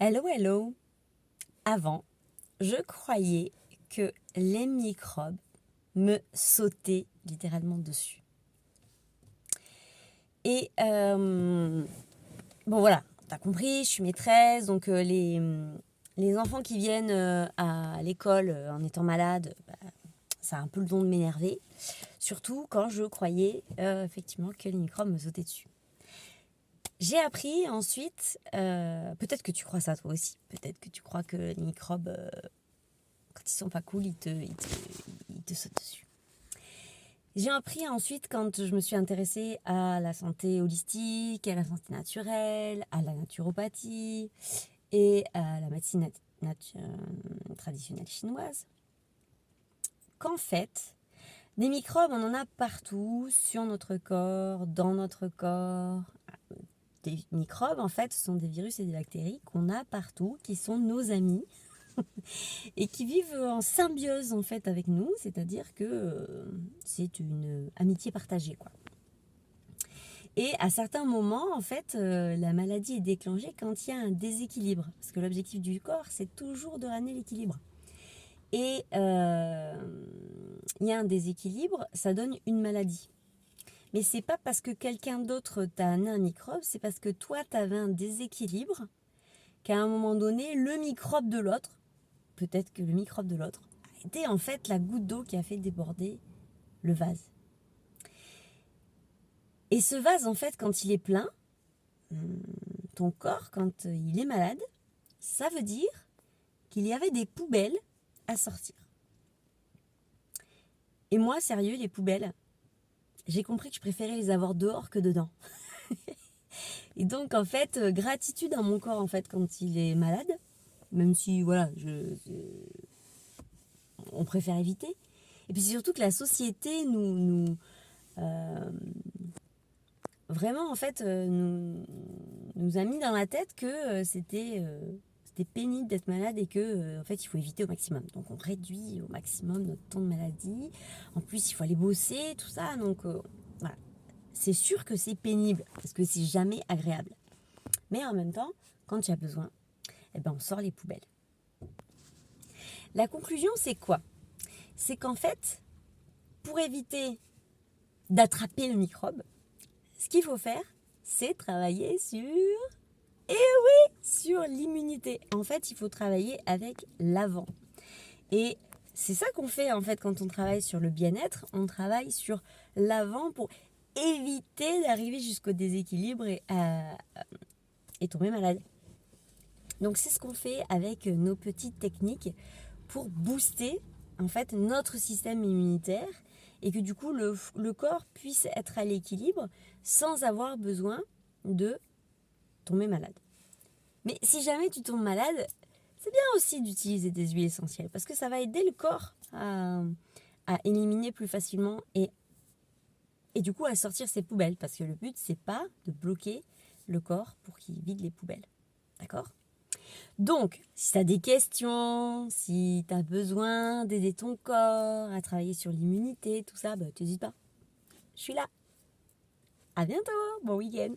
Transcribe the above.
Hello, hello. Avant, je croyais que les microbes me sautaient littéralement dessus. Et bon voilà, t'as compris, je suis maîtresse, donc les enfants qui viennent à l'école en étant malades, ça a un peu le don de m'énerver. Surtout quand je croyais effectivement que les microbes me sautaient dessus. J'ai appris ensuite, peut-être que tu crois ça toi aussi, peut-être que tu crois que les microbes, quand ils sont pas cool, ils te sautent dessus. J'ai appris ensuite quand je me suis intéressée à la santé holistique, à la santé naturelle, à la naturopathie et à la médecine traditionnelle chinoise, qu'en fait, des microbes, on en a partout, sur notre corps, dans notre corps. Des microbes, en fait, ce sont des virus et des bactéries qu'on a partout, qui sont nos amis et qui vivent en symbiose, en fait, avec nous, c'est-à-dire que c'est une amitié partagée, quoi. Et à certains moments, en fait, la maladie est déclenchée quand il y a un déséquilibre, parce que l'objectif du corps, c'est toujours de ramener l'équilibre. Et il y a un déséquilibre, ça donne une maladie. Mais c'est pas parce que quelqu'un d'autre t'a amené un microbe, c'est parce que toi, tu avais un déséquilibre, qu'à un moment donné, le microbe de l'autre, peut-être que le microbe de l'autre, a été en fait la goutte d'eau qui a fait déborder le vase. Et ce vase, en fait, quand il est plein, ton corps, quand il est malade, ça veut dire qu'il y avait des poubelles à sortir. Et moi, sérieux, les poubelles, j'ai compris que je préférais les avoir dehors que dedans. Et donc, en fait, gratitude à mon corps, en fait, quand il est malade, même si, voilà, on préfère éviter. Et puis, c'est surtout que la société vraiment, en fait, nous a mis dans la tête que c'était pénible d'être malade et que, en fait, il faut éviter au maximum. Donc, on réduit au maximum notre temps de maladie. En plus, il faut aller bosser, tout ça. Donc, voilà. C'est sûr que c'est pénible parce que c'est jamais agréable. Mais en même temps, quand tu as besoin, eh ben, on sort les poubelles. La conclusion, c'est quoi? C'est qu'en fait, pour éviter d'attraper le microbe, ce qu'il faut faire, c'est travailler sur l'immunité. En fait, il faut travailler avec l'avant. Et c'est ça qu'on fait en fait quand on travaille sur le bien-être. On travaille sur l'avant pour éviter d'arriver jusqu'au déséquilibre et tomber malade. Donc c'est ce qu'on fait avec nos petites techniques pour booster en fait notre système immunitaire et que du coup le corps puisse être à l'équilibre sans avoir besoin de tomber malade. Mais si jamais tu tombes malade, c'est bien aussi d'utiliser des huiles essentielles parce que ça va aider le corps à éliminer plus facilement et du coup à sortir ses poubelles parce que le but c'est pas de bloquer le corps pour qu'il vide les poubelles. D'accord ? Donc, si tu as des questions, si tu as besoin d'aider ton corps à travailler sur l'immunité, tout ça, n'hésite pas. Je suis là. À bientôt, bon week-end.